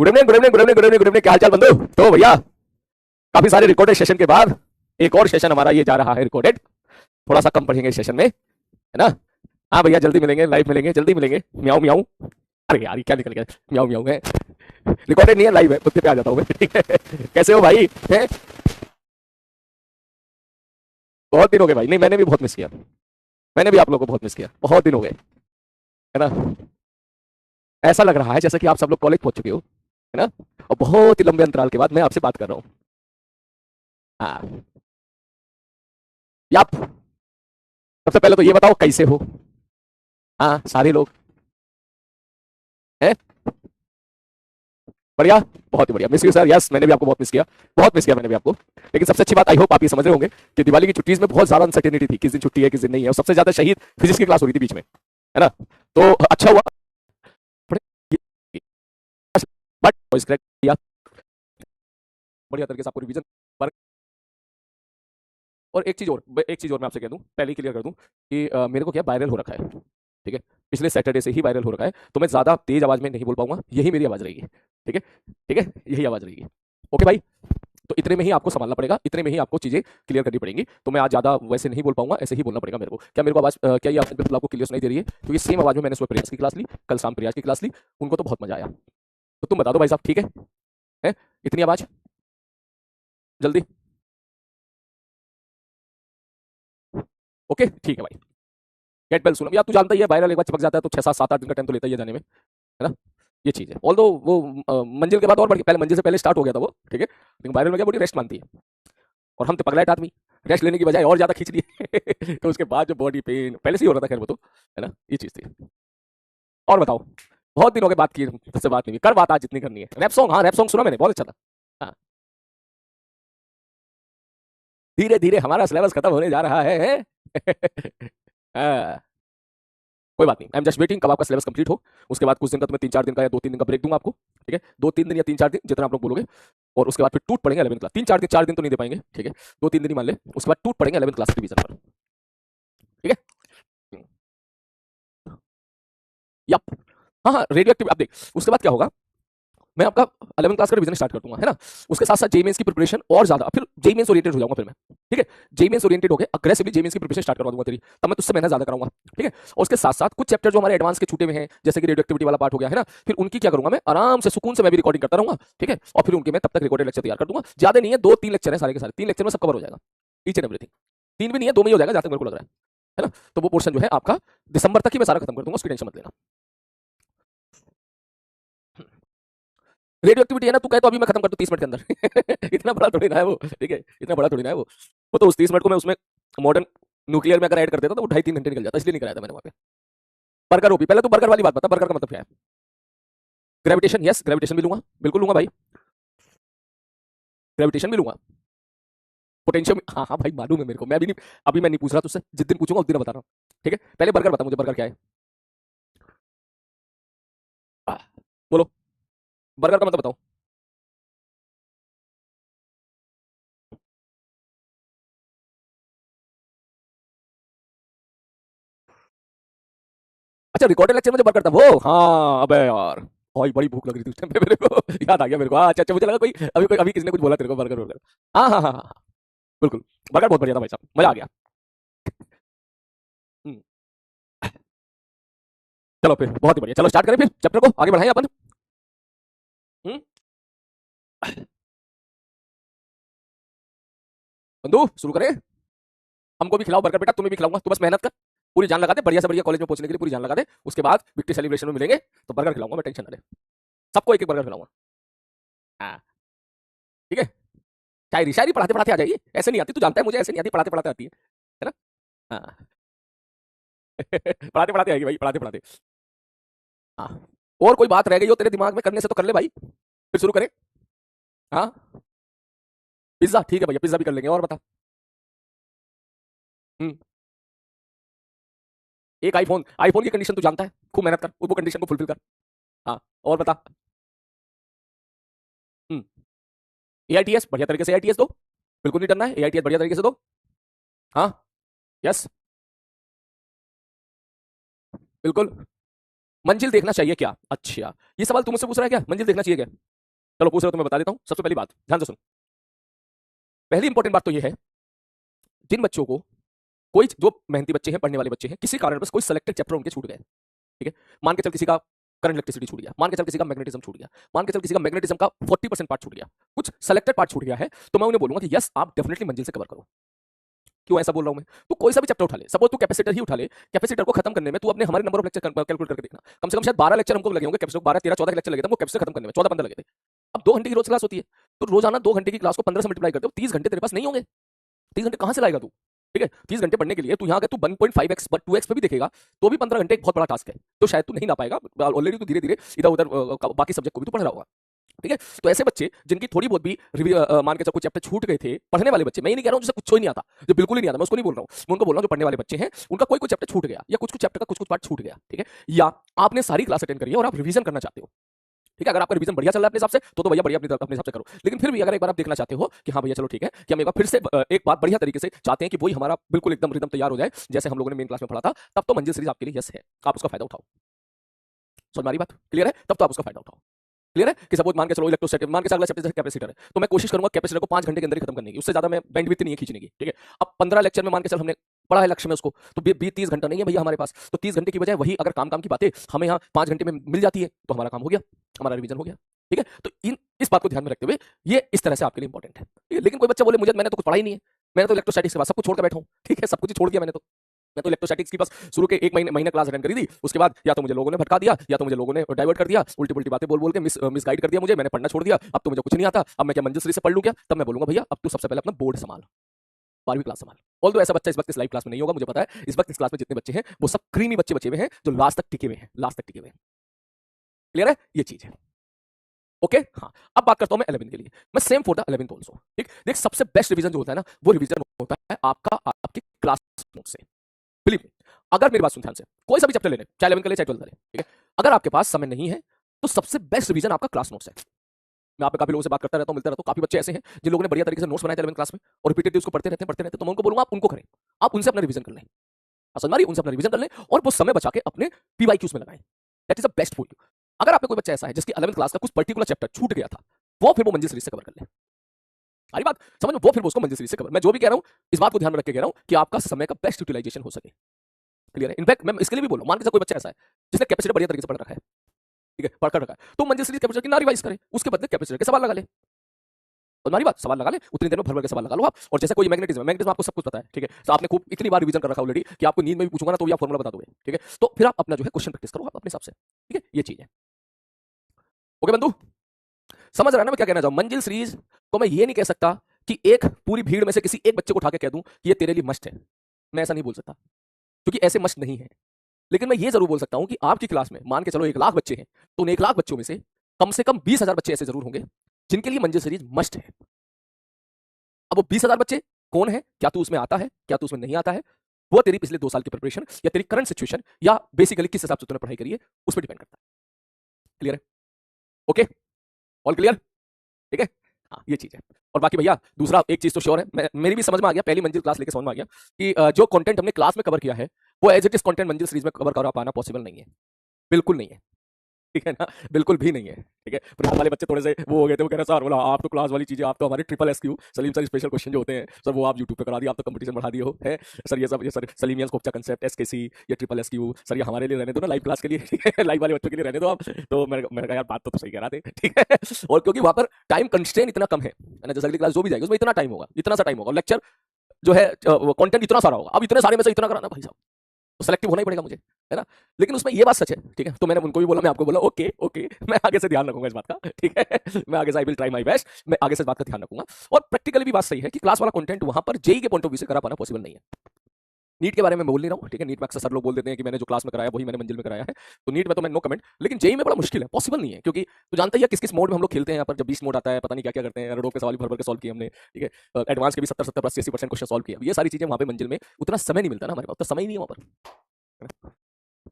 Good evening good evening good evening good evening good evening, क्या हाल चाल बंधु। तो भैया काफी सारे रिकॉर्डेड सेशन के बाद एक और सेशन हमारा ये जा रहा है रिकॉर्डेड। थोड़ा सा कम पढ़ेंगे इस सेशन में, है ना। हाँ भैया, जल्दी मिलेंगे, लाइव मिलेंगे, जल्दी मिलेंगे। म्याऊ म्याऊ। अरे यार ये क्या निकल गया, म्याऊ म्याऊ है। रिकॉर्डेड नहीं है, लाइव है, कुत्ते पे आ जाता हूँ मैं। ठीक है, कैसे हो भाई है? बहुत दिन हो गए भाई। नहीं, मैंने भी बहुत मिस किया। मैंने भी आप लोगों को बहुत मिस किया, बहुत दिन हो गए, है ना। ऐसा लग रहा है जैसे कि आप सब लोग कॉलेज पहुंच चुके हो, है ना। और बहुत ही लंबे अंतराल के बाद मैं आपसे बात कर रहा हूँ। हाँ। याप। सबसे पहले तो ये बताओ कैसे हो। हाँ, सारे लोग हैं बढ़िया। बहुत ही बढ़िया। Miss you sir. यस, मैंने भी आपको बहुत मिस किया, बहुत मिस किया मैंने भी आपको। लेकिन सबसे अच्छी बात, आई होप आप ये समझ रहे होंगे कि दिवाली की छुट्टीज में बहुत ज्यादा अनसर्टेनिटी थी, किस दिन छुट्टी है किस दिन नहीं है। और सबसे ज्यादा शहीद फिजिक्स की क्लास हो रही थी बीच में, है ना। तो अच्छा हुआ बट वॉइस क्रैक किया बढ़िया तरीके से आपको रिवीजन। और एक चीज और मैं आपसे कह दूं, पहले ही क्लियर कर दूं कि मेरे को क्या वायरल हो रखा है। ठीक है, पिछले सैटरडे से ही वायरल हो रखा है, तो मैं ज्यादा तेज आवाज में नहीं बोल पाऊंगा, यही मेरी आवाज रहेगी। ठीक है, ठीक है, यही आवाज रहेगी। ओके भाई। तो इतने में ही आपको संभालना पड़ेगा, इतने में ही आपको चीजें क्लियर करनी पड़ेंगी। तो मैं आज ज्यादा वैसे नहीं बोल पाऊंगा, ऐसे ही बोलना पड़ेगा मेरे को। क्या मेरे को आवाज क्या ये आपको बिल्कुल आपको क्लियर सुनाई दे रही है? क्योंकि सेम आवाज में मैंने सुबह प्रयास की क्लास ली, कल शाम प्रयास की क्लास ली, उनको तो बहुत मजा आया। तो तुम बता दो भाई साहब, ठीक है? इतनी आवाज जल्दी। ओके ठीक है भाई। गेट वेल सुनो यार, तू जानता ही है वायरल एक बार चिपक जाता है तो 6 7 7 8 दिन का टाइम तो लेता ही है जाने में, है ना। ये चीज है, ऑल्दो वो मंजिल के बाद और बढ़, पहले मंजिल से पहले स्टार्ट हो गया था वो, ठीक है। लेकिन वायरल में क्या, बॉडी रेस्ट मानती है। और हम तो पगलाइट आदमी, रेस्ट लेने की बजाय और ज्यादा खींच लिए। तो उसके बाद जो बॉडी पेन पहले से ही हो रहा था, खैर वो तो, है ना, ये चीज थी। और बताओ, बहुत दिन हो गए बात किए तुझसे, बात नहीं हुई, कर बात आज जितनी करनी है। रैप सॉन्ग, हाँ रैप सॉन्ग सुना मैंने, बहुत अच्छा था। हाँ, धीरे धीरे हमारा सिलेबस खत्म होने जा रहा है। हाँ, कोई बात नहीं, आई एम जस्ट वेटिंग कब आपका सिलेबस कंप्लीट हो। उसके बाद कुछ दिन का, तुम्हें 3 4 दिन का या 2 3 दिन का ब्रेक दूंगा आपको। ठीक है, 2 3 दिन या 3 4 दिन, जितना आप लोग बोलोगे। और उसके बाद फिर टूट पड़ेंगे 11th क्लास। 3 4 दिन, 4 दिन तो नहीं दे पाएंगे, ठीक है। 2 3 दिन ही मान ले, उसके बाद टूट पड़ेंगे 11th क्लास रिवीजन पर। ठीक है। यप। हाँ हाँ, रेडियो एक्टिव, आप देख उसके बाद क्या होगा। मैं आपका 11th क्लास का रिवीजन स्टार्ट कर दूंगा, है ना। उसके साथ साथ जेई मेंस की प्रिपरेशन और ज्यादा, फिर जेई मेंस ओरिएंटेड हो जाऊंगा फिर मैं। ठीक है, जेई मेंस ओरिएंटेड होकर अग्रेसिवली जेई मेंस की प्रिपरेशन स्टार्ट करवा दूंगा तेरी, तब मैं तुझसे मेहनत ज्यादा कराऊंगा। ठीक है। और उसके साथ साथ कुछ चैप्टर जो हमारे एडवांस के छूटे हुए हैं, जैसे कि रेडियो एक्टिविटी वाला पार्ट हो गया, है ना, फिर उनकी क्या करूंगा मैं, आराम से सुकून से मैं भी रिकॉर्डिंग करता रहूंगा। ठीक है, और फिर उनके मैं तब तक रिकॉर्डेड लेक्चर तैयार कर दूंगा। ज्यादा नहीं है, 2 3 लेक्चर है सारे के सारे, 3 लेक्चर में सब कवर हो जाएगा, ईच एंड एवरीथिंग। 3 भी नहीं है, 2 में ही हो जाएगा जहां तक मेरे को लग रहा है ना। तो वो पोर्शन जो है आपका दिसंबर तक ही मैं सारा खत्म कर दूंगा, उसकी टेंशन मत लेना। रेडियो एक्टिविटी है ना, तू कहे तो अभी मैं खत्म कर दूं 30 मिनट के अंदर। इतना बड़ा थोड़ी ना है वो, ठीक है, इतना बड़ा थोड़ी ना है वो तो उस 30 मिनट को मैं उसमें मॉडर्न न्यूक्लियर में अगर ऐड कर देता तो वो 2.5 3 घंटे निकल जाता, इसलिए नहीं कराया था मैंने वहां पे। बर्गर ओपी, पहले तो बर्गर वाली बात बता, बर्गर का मतलब क्या है? ग्रेविटेशन, यस ग्रेविटेशन भी लूंगा, बिल्कुल लूंगा भाई। ग्रेविटेशन भी लूंगा। पोटेंशियल, हाँ हाँ भाई मालूम है मेरे को, मैं भी नहीं, अभी मैं नहीं पूछ रहा तुझसे, जिस दिन पूछूंगा उस दिन बता रहा हूँ। ठीक है, पहले बर्गर बता मुझे, बर्गर क्या है? आ, बोलो, बर्गर का मतलब बताओ। अच्छा, रिकॉर्डेड लेक्चर में जो बर्गर था वो, हाँ अबे यार, भाई बड़ी भूख लग रही थी उस टाइम पे मेरे को। याद आ गया मेरे को। हाँ, अच्छा अच्छा, मुझे लगा कोई अभी किसी ने कुछ बोला तेरे को बर्गर वर्गर। हाँ हाँ हाँ हाँ, बिल्कुल। बर्गर बहुत बढ़िया था भाई साहब, मजा आ गया। हम्म, चलो फिर बहुत ही बढ़िया, चलो स्टार्ट करें फिर चैप्टर को आगे बढ़ाएं अपन। हम्म, बंधु शुरू करें। हमको भी खिलाओ बर्गर बेटा, तुम्हें भी खिलाऊंगा, तू बस मेहनत कर, पूरी जान लगा दे, बढ़िया से बढ़िया कॉलेज में पहुंचने के लिए पूरी जान लगा दे। उसके बाद विक्ट्री सेलिब्रेशन में मिलेंगे तो बर्गर खिलाऊंगा मैं, टेंशन ना ले। सबको एक एक बर्गर खिलाऊंगा। हाँ, ठीक है। शायरी शायरी पढ़ाते पढ़ाते आ जाएगी, ऐसे नहीं आती, तू जानता है मुझे, ऐसे नहीं आती, पढ़ाते पढ़ाते आती है ना। हाँ। पढ़ाते पढ़ाते आएगी भाई, पढ़ाते पढ़ाते। हाँ, और कोई बात रह गई हो तेरे दिमाग में करने से तो कर ले भाई, फिर शुरू करें। हाँ, पिज्जा ठीक है भैया, पिज्जा भी कर लेंगे, और बता। हम्म, एक आईफोन, आईफोन की कंडीशन तू जानता है, खूब मेहनत कर, वो कंडीशन को फुलफिल कर। हाँ, और बता। हम्म, एआईटीएस बढ़िया तरीके से एआईटीएस दो, बिल्कुल नहीं डरना है, एआईटीएस बढ़िया तरीके से दो। हाँ, यस, बिल्कुल। मंजिल देखना चाहिए क्या? अच्छा, ये सवाल तुम मुझसे पूछ रहा है क्या, मंजिल देखना चाहिए क्या? चलो पूछ रहे हो तो मैं बता देता हूं। सबसे पहली बात ध्यान से सुन। पहली इंपॉर्टेंट बात तो ये है, जिन बच्चों को कोई जो मेहनती बच्चे हैं, पढ़ने वाले बच्चे हैं, किसी कारण बस कोई सेलेक्टेड चैप्टर उनके छूट गए, ठीक है, मान के चल किसी का करंट इलेक्ट्रिसिटी छूट गया, मान के चल किसी का मैग्नेटिज्म छूट गया, मान के चल किसी का मैग्नेटिज्म का 40% पार्ट छूट गया, कुछ सेलेक्टेड पार्ट छूट गया है, तो मैं उन्हें बोलूंगा कि यस आप डेफिनेटली मंजिल से कवर करो। क्यों ऐसा बोल रहा हूं मैं? तो कोई सा भी चैप्टर उठा ले, सपोज तू कैपेसिटर ही उठा ले, कैपेसिटर को खत्म करने में तू अपने हमारे नंबर ऑफ लेक्चर कैलकुलेट करके देखना, कम से कम शायद 12 लेक्चर हमको लगे होंगे, कैपेसिटर 12 13 14 लेक्चर लगे थे हमको कैपेसिटर खत्म करने में, 14 15 लगे थे। अब 2 घंटे की रोज क्लास होती है, तो रोजाना 2 घंटे की क्लास को 15 से मल्टीप्लाई करते हो, 30 घंटे तेरे पास नहीं होंगे। 30 घंटे कहां से लाएगा तू? ठीक है, 30 घंटे पढ़ने के लिए तू यहाँ अगर तू 1.5x 2x पे भी देखेगा तो भी 15 घंटे एक बहुत बड़ा टास्क है, तो शायद तू नहीं ला पाएगा। ऑलरेडी तू धीरे धीरे इधर उधर बाकी सब्जेक्ट को भी तू पढ़ रहा होगा, ठीक है। तो ऐसे बच्चे जिनकी थोड़ी बहुत भी मान के चलो कुछ चैप्टर छूट गए थे, पढ़ने वाले बच्चे, मैं ये नहीं कह रहा हूं जिसे कुछ ही नहीं आता, जो बिल्कुल ही नहीं आता, मैं उसको नहीं बोल रहा हूं, मैं उनको बोल रहा हूं जो पढ़ने वाले बच्चे हैं, उनका कोई चैप्टर छूट गया या कुछ कुछ चैप्टर का कुछ कुछ पार्ट छूट गया, ठीक है, या आपने सारी क्लास अटेंड करी है और आप रिवीजन करना चाहते हो, ठीक है, अगर आपका रिवीजन बढ़िया चल रहा है अपने हिसाब से तो भैया बढ़िया अपने हिसाब से करो, लेकिन फिर भी अगर एक बार आप देखना चाहते हो कि हाँ भैया चलो ठीक है कि हम एक बार फिर से एक बार बढ़िया तरीके से चाहते हैं कि वही हमारा बिल्कुल एकदम रिदम तैयार हो जाए जैसे हम लोगों ने मेन क्लास में पढ़ा था, तब तो मंजिल सीरीज आपके लिए यस है, आप उसका फायदा उठाओ। समझ मारी बात क्लियर है? तब तो आप उसका फायदा उठाओ। क्लियर है कि सपोज मान के चलो इलेक्ट्रोस्टैटिक, मान के अगला चैप्टर कैपेसिटर है, तो मैं कोशिश करूंगा कैपेसिटर को 5 घंटे के अंदर ही खत्म करने की, उससे ज्यादा मैं बैंडविड्थ नहीं है खींचने की, ठीक है। अब 15 लेक्चर में मान के चल हमने पढ़ा है लक्ष्य में उसको, तो 30 घंटा नहीं है भैया हमारे पास, तो 30 घंटे की बजाय वही अगर काम की बातें हमें यहाँ 5 घंटे में मिल जाती है तो हमारा काम हो गया, हमारा रिवीजन हो गया, ठीक है। तो इस बात को ध्यान में रखते हुए ये इस तरह से आपके लिए इंपॉर्टेंट है, ठीक है। लेकिन कोई बच्चा बोले मुझे मैंने तो कुछ पढ़ा ही नहीं है, मैंने तो इलेक्ट्रोस्टैटिक्स के बाद सब कुछ छोड़ कर बैठा हूँ, ठीक है, सब कुछ छोड़ दिया मैंने तो, मैं तो इलेक्ट्रोस्टैटिक्स की बस शुरू के 1 महीने क्लास अटेंड करी थी, उसके बाद या तो मुझे लोगों ने भटका दिया या तो मुझे लोगों ने डाइवर्ट कर दिया, उल्टी पुल्टी बातें बोल बोल के मिसगाइड कर दिया मुझे, मैंने पढ़ना छोड़ दिया, अब तो मुझे कुछ नहीं आता, अब मैं क्या मंजिल सीरीज से पढ़ लूं क्या? तब मैं बोलूंगा भैया अब तू सबसे पहले अपना बोर्ड संभाल, 12वीं क्लास संभाल। ऑल तो ऐसा बच्चा इस वक्त इस लाइव क्लास में नहीं होगा, मुझे पता है, इस वक्त इस क्लास में जितने बच्चे हैं वो सब क्रीमी बच्चे बचे हुए हैं जो लास्ट तक टिके हुए हैं, लास्ट तक टिके हुए हैं। क्लियर है? ये चीज है, ओके। हाँ, अब बात करता हूं मैं 11 के लिए, मैं same for the 11th also, ठीक। देख सबसे बेस्ट रिवीजन जो होता है ना, वो रिवीजन होता है आपका आपके क्लास नोट से। बिलीव मी, अगर मेरी बात सुन ध्यान से, कोई सा भी चैप्टर ले ले, चाहे 11 का ले चाहे 12 का ले, ठीक है, अगर आपके पास समय नहीं है तो सबसे बेस्ट रिवीजन आपका क्लास नोट्स है। मैं आप काफी लोगों से बात करता रहता हूं, मिलता रहता हूं, काफी बच्चे ऐसे हैं जिन लोगों ने बढ़िया तरीके से नोट्स बनाए थे 11 क्लास में और रिपीटेडली उसको पढ़ते रहते, तो मैं उनको बोलूंगा आप उनको करें, आप उनसे अपना रिवीजन कर लें, समझ मारिए, उनसे अपना रिवीजन कर लें और वो समय बचा के अपने पीवाईक्यूज में लगाएं, that is the best for you. अगर आपका कोई बच्चा ऐसा है जिसकी 11th क्लास का कुछ पर्टिकुलर चैप्टर छूट गया था, वो फिर वो मंजिल सीरीज से कवर कर ले, सारी बात समझ में, वो फिर वो उसको मंजिल सीरीज से कवर, मैं जो भी कह रहा हूं इस बात को ध्यान में रख के कह रहा हूं कि आपका समय का बेस्ट यूटिलाइजेशन हो सके। क्लियर है? इनफैक्ट मैं इसके लिए भी बोल रहा हूं, मान के कोई बच्चा ऐसा है जिसने कैपेसिटर बढ़िया तरीके से पढ़ रखा है, ठीक है, पढ़ कर रखा है, तो मंजिल सीरीज कैपेसिटर की ना रिवाइज करे, उसके बदले कैपेसिटर के सवाल लगा ले, और हमारी बात सवाल लगा ले, उतनी देर में भर भर के सवाल लगा लो आप। और जैसे कोई मैग्नेटिज्म आपको सब कुछ पता है, ठीक है, तो आपने खूब इतनी बार रिवीजन कर रखा ऑलरेडी कि आपको नींद में भी पूछूंगा ना तो भी आप फॉर्मूला बता दोगे, ठीक है, तो फिर आप अपना जो है क्वेश्चन प्रैक्टिस करो आप अपने हिसाब से, ठीक है, ये चीज है। ओके बंधु, समझ रहा है ना मैं क्या कहना चाहूं? मंजिल सीरीज को मैं ये नहीं कह सकता कि एक पूरी भीड़ में से किसी एक बच्चे को उठा के कह दूं कि ये तेरे लिए मस्ट है, मैं ऐसा नहीं बोल सकता क्योंकि ऐसे मस्ट नहीं है। लेकिन मैं ये जरूर बोल सकता हूं कि आपकी क्लास में मान के चलो 1 लाख बच्चे हैं, तो उन 1 लाख बच्चों में से कम 20,000 बच्चे ऐसे जरूर होंगे जिनके लिए मंजिल सीरीज मस्ट है। अब वो 20,000 बच्चे कौन है, क्या तू उसमें आता है, क्या तू उसमें नहीं आता है, वो तेरी पिछले 2 साल की प्रिपरेशन या तेरी करंट सिचुएशन या बेसिकली किस हिसाब से तूने पढ़ाई करी है उस पर डिपेंड करता है। क्लियर है? ओके, ऑल क्लियर, ठीक है। हाँ ये चीज है। और बाकी भैया दूसरा एक चीज तो श्योर है, मेरी भी समझ में आ गया, पहली मंजिल क्लास लेके समझ में आ गया कि जो कंटेंट हमने क्लास में कवर किया है वो एज इट इज कंटेंट मंजिल सीरीज में कवर करा पाना पॉसिबल नहीं है, बिल्कुल नहीं है, ठीक है ना, बिल्कुल भी नहीं है, ठीक है। फिर वाले बच्चे थोड़े से वो हो गए थे, वो कह रहे सर बोला आप तो क्लास वाली चीजें, आप तो हमारे triple SQ Salim sir special question जो होते हैं सर वो आप यूट्यूब पे करा दिए, आप तो कंपटीशन बढ़ा दिए हो है सर, ये सब ये सर सलीमियन स्कोपचा कंसेप्ट एसकेसी ये ट्रिपल एसक्यू सर ये हमारे लिए रहने दो ना लाइव क्लास के लिए, ठीक है, लाइव वाले बच्चों के लिए रहने दो आप। तो मैंने कहा यार बात तो सही कह रहा थे, ठीक है। और क्योंकि वहां पर टाइम कंस्ट्रेंट इतना कम है ना, जैसे अगली क्लास जो भी जाएगी उसमें इतना टाइम होगा, इतना सा टाइम होगा, लेक्चर जो है कंटेंट इतना सारा होगा, अब इतने सारे में से इतना कराना भाई साहब तो सेलेक्टिव होना ही पड़ेगा मुझे, है ना। लेकिन उसमें ये बात सच है, ठीक है, तो मैंने उनको भी बोला, मैं आपको बोला ओके ओके, मैं आगे से ध्यान रखूंगा इस बात का, ठीक है, मैं आगे से I will try my best, मैं आगे से इस बात का ध्यान रखूंगा। और प्रैक्टिकली भी बात सही है कि क्लास वाला कंटेंट वहां पर जेई के पॉइंट ऑफ व्यू से करा पाना पॉसिबल नहीं है। नीट के बारे में मैं बोल नहीं रहा हूँ, ठीक है, नीट में अक्सर सर लोग बोल देते हैं कि मैंने जो क्लास में कराया वही मैंने मंजिल में कराया है, तो नीट में तो मैं नो कमेंट, लेकिन जेई में बड़ा मुश्किल है, पॉसिबल नहीं है, क्योंकि तो जानते ही किस किस मोड में हम लोग खेलते हैं यहाँ पर, जब 20 मोड आता है पता नहीं क्या क्या करते हैं, रोडो के सवाल भर भर के सॉल्व किए हमने, ठीक है, एडवांस के भी 70-80% क्वेश्चन सॉल्व किए, ये सारी चीजें वहाँ पे मंजिल में उतना समय नहीं मिलता ना, हमारे पास तो समय ही नहीं है वहाँ पर।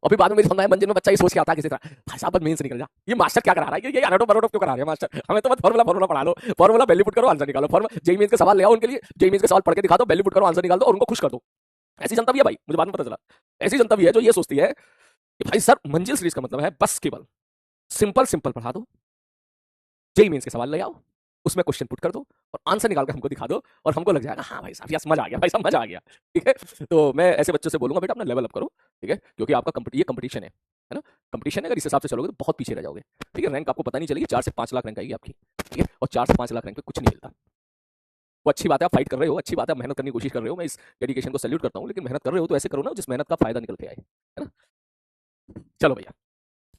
और फिर बाद में मेरी समझ आया मंजिल में बच्चा ही सोच के आता है किसी तरह भाई साहब बस मेन से निकल जा, ये मास्टर क्या करा रहा है, ये अनाटो बरोटो क्यों करा रहे हैं मास्टर, हमें तो बस फॉर्मूला पढ़ा लो, फॉर्मूला वैल्यू पुट करो आंसर निकालो, फॉर्मूला जेई मेंस के सवाल ले आओ उनके लिए, जेई मेंस के सवाल पढ़ के दिखा दो, वैल्यू पुट करो आंसर निकाल दो और उनको खुश कर दो। ऐसी जनता भी है भाई, मुझे बाद में पता चला, ऐसी जनता भी है जो ये सोचती है कि भाई सर मंजिल सीरीज का मतलब है बस केवल सिंपल सिंपल पढ़ा दो, जेईई मेंस के सवाल ले आओ, उसमें क्वेश्चन पुट कर दो और आंसर निकाल कर हमको दिखा दो और हमको लग जाएगा हाँ भाई साहब यस मजा आ गया, भाई साहब मजा आ गया। ठीक है, तो मैं ऐसे बच्चों से बोलूंगा बेटा अपना लेवल अप करो, ठीक है, क्योंकि आपका ये कंपटीशन है ना, कंपटीशन है, अगर इस हिसाब से चलोगे तो बहुत पीछे रह जाओगे। ठीक है, रैंक आपको पता नहीं चलेगी, 4 से 5 लाख रैंक आएगी आपकी। ठीक है, और 4 से 5 लाख रैंक पे कुछ नहीं मिलता। वो अच्छी बात है, आप फाइट कर रहे हो, अच्छी बात है, मेहनत करने की कोशिश कर रहे हो, मैं इस डेडिकेशन को सैल्यूट करता हूँ, लेकिन मेहनत कर रहे हो तो ऐसे करो ना जिस मेहनत का फायदा निकल के आए, है ना। चलो भैया,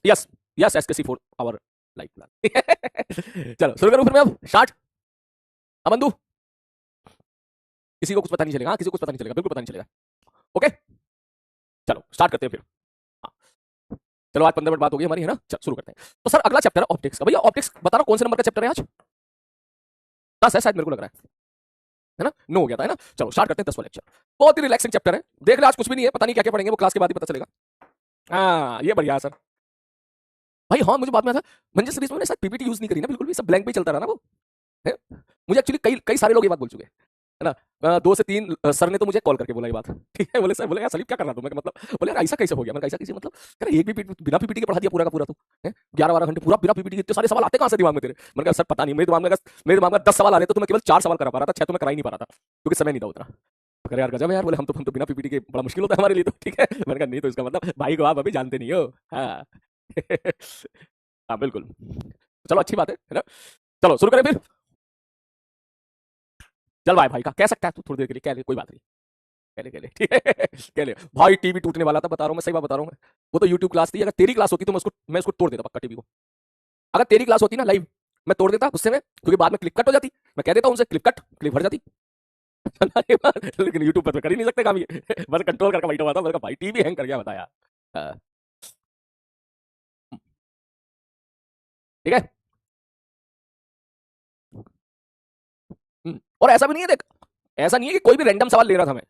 yes yes SKC for our life plan. चलो शुरू करूं फिर मैं अब स्टार्ट। अमंदू, किसी को कुछ पता नहीं चलेगा, हाँ किसी को कुछ पता नहीं चलेगा, बिल्कुल पता नहीं चलेगा। ओके चलो स्टार्ट करते हैं फिर। हाँ चलो आज 15 मिनट बात होगी हमारी, है ना, चलो शुरू करते हैं। तो सर अगला चैप्टर है ऑप्टिक्स का। भैया ऑप्टिक्स बता रहा हूं कौन से नंबर का चैप्टर है आज? 10 है शायद, मेरे को लग रहा है ना, 9 हो गया था, है ना। चलो स्टार्ट करते हैं 10वां लेक्चर। बहुत ही रिलैक्सिंग चैप्टर है, देख ले आज कुछ भी नहीं है, पता नहीं क्या क्या पढ़ेंगे, वो क्लास के बाद ही पता चलेगा। हाँ ये बढ़िया है सर। भाई हाँ मुझे बात में था मंजिल सीरीज में शायद पीपीटी यूज नहीं करी ना, बिल्कुल भी सब ब्लैंक पे चलता रहा ना वो, है? मुझे एक्चुअली कई कई सारे लोग ये बात बोल चुके हैं, है ना। 2 से 3 सर ने तो मुझे कॉल करके बोला ये बात। ठीक है, बोले सर, बोले यार सलीम क्या कर रहा तू, मैं मतलब बोले यार ऐसा कैसे हो गया, मैं ऐसा कैसे मतलब, कह रहा एक भी बिना पीपीटी के पढ़ा दिया पूरा का पूरा तू, है 11-12 घंटे पूरा बिना पीपीटी के, इतने सारे सवाल आते कहां से दिमाग में तेरे? मैंने कहा सर पता नहीं, मेरे दिमाग में 10 सवाल आ रहे थे तो मैं केवल 4 सवाल करा पा रहा था, 6 तो मैं करा ही नहीं पा रहा था क्योंकि समय नहीं था उतना। कह यार गजब है यार, बोले हम तो बिना पीपीटी के बड़ा मुश्किल होता है हमारे लिए तो। ठीक है, मैंने कहा नहीं तो इसका मतलब भाई को आप अभी जानते नहीं हो। हाँ हाँ बिल्कुल, चलो अच्छी बात है ना। चलो शुरू करें फिर। चल भाई का कह सकता है तू थोड़ी देर के लिए, कह ले कोई बात नहीं, कह ले ठीक है कह ले भाई, टीवी टूटने वाला था बता रहा हूँ मैं, सही बात बता रहा हूँ। वो तो यूट्यूब क्लास थी, अगर तेरी क्लास होती तो मैं उसको तोड़ देता पक्का टीवी को। अगर तेरी क्लास होती ना लाइव, मैं तोड़ देता गुस्से में, क्योंकि बाद में क्लिप कट हो जाती, मैं कह देता हूँ उनसे क्लिप कट, क्लिप भर जाती। लेकिन यूट्यूब पर तो कर ही नहीं सकते काम ये। बस कंट्रोल करके बैठा हुआ था, मैंने कहा भाई टीवी हैंग कर गया बताया। ठीक है, और ऐसा भी नहीं है देख, ऐसा नहीं है कि कोई भी रैंडम सवाल ले रहा था मैं,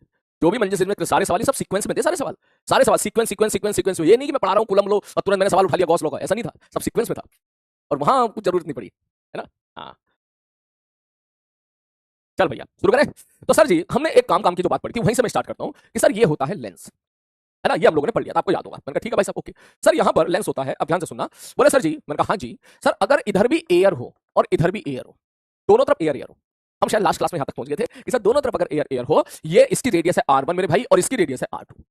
जो भी मंजिल में सारे सवाल सब सीक्वेंस में थे, सारे सवाल सीक्वेंस सीक्वेंस सीक्वेंस सीक्वेंस। ये नहीं कि मैं पढ़ा रहा हूँ कुलम लो और तुरंत मैंने सवाल उठा लिया गॉस लो का, ऐसा नहीं था, सब सीक्वेंस में था और वहां कुछ जरूरत नहीं पड़ी, है ना। हाँ चल भैया शुरू करें। तो सर जी हमने एक काम की जो बात पढ़ी थी वहीं से मैं स्टार्ट करता हूँ कि सर ये होता है लेंस, है ना, ये हम लोगों ने पढ़ लिया था, आपको याद होगा। मैंने कहा ठीक है भाई साहब ओके। सर यहाँ पर लेंस होता है, अब ध्यान से सुनना। बोले सर जी, मैंने कहा हाँ जी सर, अगर इधर भी एयर हो और इधर भी एयर हो, दोनों तरफ एयर एयर हो, हम शायद लास्ट क्लास में यहां तक पहुंच गए थे कि सर दोनों तरफ अगर एयर एयर हो, ये इसकी रेडियस है R1 मेरे भाई और इसकी रेडियस है R2।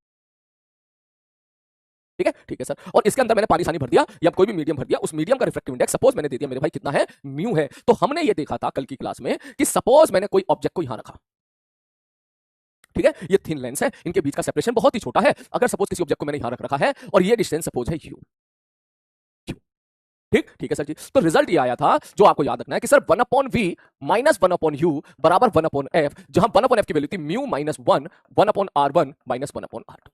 ठीक है सर, और इसके अंदर मैंने पानी सानी भर दिया या कोई भी मीडियम भर दिया, उस मीडियम का रिफ्रैक्टिव इंडेक्स सपोज मैंने दे दिया मेरे भाई कितना है, म्यू है। तो हमने ये देखा था कल की क्लास में कि सपोज मैंने कोई ऑब्जेक्ट को यहां रखा, ठीक है, ये थिन लेंस है, इनके बीच का सेपरेशन बहुत ही छोटा है। अगर सपोज किसी ऑब्जेक्ट को मैंने यहां रख रखा है और ये डिस्टेंस सपोज है u, ठीक है सर जी। तो रिजल्ट ये आया था जो आपको याद रखना है कि सर 1/v माइनस 1/u बराबर 1/f, जहां 1/f की वैल्यू थी mu minus 1, 1/r1 minus 1/r2।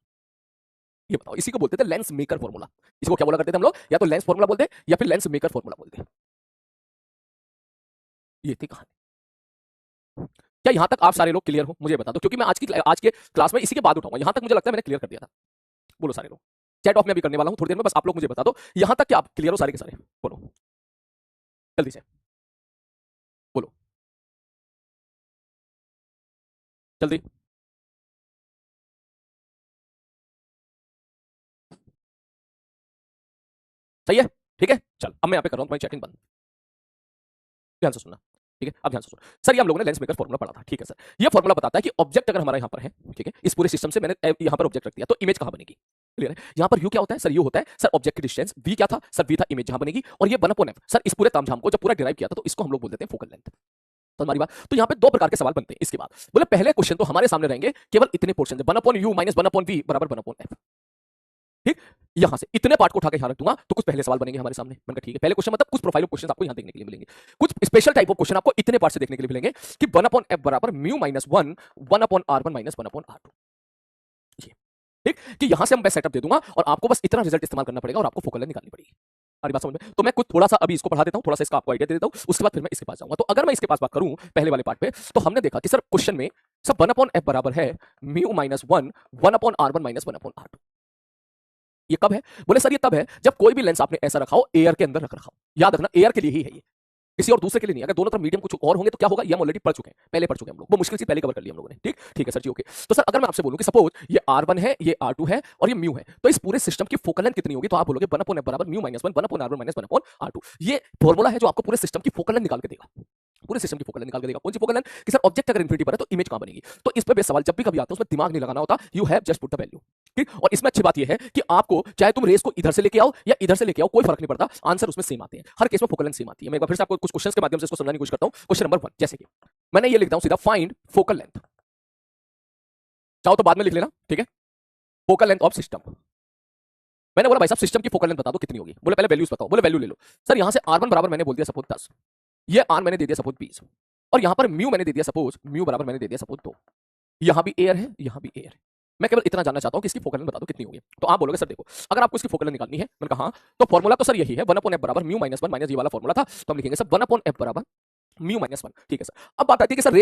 ये बताओ, इसी को बोलते थे लेंस मेकर फॉर्मूला। इसको क्या बोला करते थे हम लोग, या तो लेंस फॉर्मूला बोलते या फिर लेंस मेकर फॉर्मूला बोलते। ये थी कहानी। क्या यहां तक आप सारे लोग क्लियर हो, मुझे बता दो, क्योंकि मैं आज के क्लास में इसी के बाद उठाऊंगा। यहां तक मुझे लगता है मैंने क्लियर कर दिया था। बोलो सारे लोग, चैट ऑफ में भी करने वाला हूं थोड़ी देर में, बस आप लोग मुझे बता दो यहां तक क्या आप क्लियर हो सारे के सारे, बोलो जल्दी से बोलो जल्दी। सही है, ठीक है, चल अब मैं यहाँ पे कर रहा हूँ तुम्हारी चैटिंग बंद, ध्यान से सुनना। ठीक है, अब ध्यान से सुनो सर, ये हम लोगों ने लेंस मेकर फॉर्मूला पढ़ा था। ठीक है सर, ये फॉर्मूला बताता है कि ऑब्जेक्ट अगर हमारा यहाँ पर है, ठीक है, इस पूरे सिस्टम से मैंने यहाँ पर ऑब्जेक्ट रख दिया तो इमेज कहाँ बनेगी। क्लियर है, यहाँ पर यू क्या होता है सर, यू होता है सर ऑब्जेक्ट की डिस्टेंस, वी क्या था सर, वी था इमेज जहां बनेगी, और ये 1/f सर, इस पूरे तामझाम को जब पूरा डिराइव किया था तो इसको हम लोग बोल देते हैं फोकल लेंथ। तो हमारी बात, तो यहाँ पे 2 प्रकार के सवाल बनते हैं इसके बाद। बोले पहले क्वेश्चन तो हमारे सामने रहेंगे केवल इतने पोर्शन, 1/u माइनस 1/v बराबर 1/f। ठीक, यहां से इतने पार्ट को उठा के यहां रख दूंगा तो कुछ पहले सवाल बनेंगे हमारे सामने। मैंने कहा ठीक है, पहले क्वेश्चन मतलब कुछ प्रोफाइल ऑफ क्वेश्चन आपको यहां देखने के लिए मिलेंगे, कुछ स्पेशल टाइप ऑफ क्वेश्चन आपको इतने पार्ट से देखने के लिए मिलेंगे कि 1/f बराबर mu minus 1, 1/r1 minus 1/r2। ये ठीक कि यहां से हम बेस्ट सेटअप दे दूंगा और आपको बस इतना रिजल्ट इस्तेमाल करना पड़ेगा और आपको फोकल लेंथ निकालनी पड़ेगी। हमारी बात समझ में? तो मैं कुछ थोड़ा सा अभी इसको पढ़ा देता हूं, थोड़ा सा इसका आपको आइडिया दे देता हूं, उसके बाद फिर मैं इसके पास जाऊंगा। तो अगर मैं इसके पास बात करूं पहले वाले पार्ट पे, तो हमने देखा कि सर क्वेश्चन में सर 1/f बराबर है mu minus 1, 1/r1 minus 1/r2। ये कब है? बोले सर ये तब है जब कोई भी लेंस आपने ऐसा रखा हो एयर के अंदर रख रखा हो। याद रखना एयर के लिए ही है ये। किसी और दूसरे के लिए नहीं। अगर दोनों तरफ मीडियम कुछ और होंगे तो क्या होगा, ये हम ऑलरेडी पढ़ चुके हैं, पहले पढ़ चुके हैं हम लोग, वो मुश्किल से पहले कवर कर लिया हम लोगों ने। ठीक ठीक है सर जी, ओके। तो सर अगर मैं आपसे बोलूं कि सपोज ये R1 है, ये R2 है और ये म्यू है, तो इस पूरे सिस्टम की फोकल लेंथ कितनी होगी, तो आप बोलोगे 1/f बराबर mu minus 1 1/r1 minus 1/r2। ये फॉर्मूला है जो आपको पूरे सिस्टम की फोकल लेंथ निकाल के देगा, पूरे सिस्टम की फोकल लेंथ निकाल के देगा। कौन सी फोकल लेंथ, कि सर ऑब्जेक्ट अगर इन्फिनिटी पर है तो इमेज कहां बनेगी। तो इस पे बेस सवाल जब भी कभी आता है उसमें दिमाग नहीं लगाना होता, you have just put the value. ठीक, और इसमें अच्छी बात यह है कि आपको चाहे तुम रेस को इधर से लेके आओ या इधर से लेके आओ, कोई फर्क नहीं पड़ता, आंसर उसमें सेम आते हैं, हर केस में फोकल लेंथ सेम आती है। मैं एक बार फिर से आपको कुछ क्वेश्चंस के माध्यम से इसको समझाने की कोशिश करता हूं। क्वेश्चन नंबर 1, जैसे कि मैंने ये लिखता हूं सीधा, फाइंड फोकल लेंथ, चाहो तो बाद में लिख लेना, ठीक है, फोकल लेंथ ऑफ सिस्टम। मैंने बोला भाई साहब सिस्टम की फोकल लेंथ बता दो कितनी होगी, बोले पहले वैल्यूज बताओ, बोले वैल्यू ले लो। सर यहां से R1 बराबर मैंने बोल दिया सपोज 10, ये R मैंने दे दिया सपोज 20, और यहां पर म्यू मैंने दे दिया सपोज, म्यू बराबर मैंने दे दिया सपोज 2, यहां भी एयर है, यहां भी एयर है। मैं केवल इतना जानना चाहता हूं कि इसकी फोकल लेंथ बता दो कितनी होगी। तो आप बोलोगे सर देखो, अगर आपको इसकी फोकल लेंथ निकालनी है, मैंने कहा हाँ, तो फॉर्मूला तो सर यही है, 1/f बराबर म्यू माइनस 1 माइनस ये वाला फॉर्मूला था, तो हम लिखेंगे सर 1/f बराबर म्यू माइनस 1। ठीक है सर। अब बात आती है कि सर